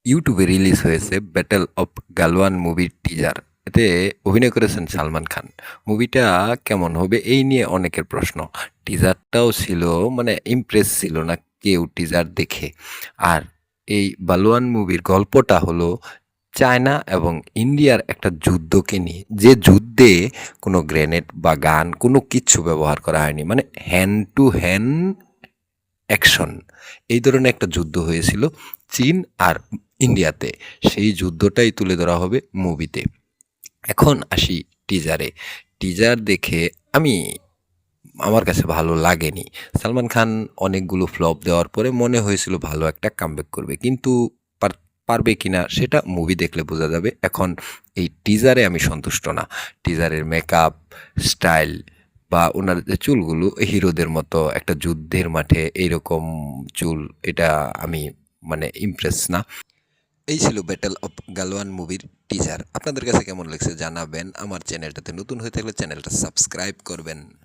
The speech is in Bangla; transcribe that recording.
ইউটিউবে রিলিজ হয়েছে ব্যাটেল অফ গালওয়ান মুভির টিজার। এতে অভিনয় করেছেন সালমান খান। মুভিটা কেমন হবে এই নিয়ে অনেকের প্রশ্ন। টিজারটাও ছিল মানে ইমপ্রেস ছিল না কেউ টিজার দেখে। আর এই বালওয়ান মুভির গল্পটা হলো চায়না এবং ইন্ডিয়ার একটা যুদ্ধকে নিয়ে, যে যুদ্ধে কোনো গ্রেনেড বা গান কোনো কিচ্ছু ব্যবহার করা হয়নি, মানে হ্যান্ড টু হ্যান্ড অ্যাকশন। এই ধরনের একটা যুদ্ধ হয়েছিল চীন আর ইন্ডিয়াতে। সেই যুদ্ধটাই তুলে ধরা হবে মুভিতে। এখন আসি টিজারে। টিজার দেখে আমি আমার কাছে ভালো লাগেনি। সালমান খান অনেকগুলো ফ্লপ দেওয়ার পরে মনে হয়েছিল ভালো একটা কামব্যাক করবে, কিন্তু পারবে কিনা সেটা মুভি দেখলে বোঝা যাবে। এখন এই টিজারে আমি সন্তুষ্ট না। টিজারের মেকআপ, স্টাইল বা ওনার যে চুলগুলো হিরোদের মতো একটা যুদ্ধের মাঠে এইরকম চুল, এটা আমি মানে ইমপ্রেস না। এই ছিল ব্যাটেল অফ গালওয়ান মুভির টিজার। আপনাদের কাছে কেমন লাগছে জানাবেন। আমার চ্যানেলটাতে নতুন হয়ে থাকলে চ্যানেলটা সাবস্ক্রাইব করবেন।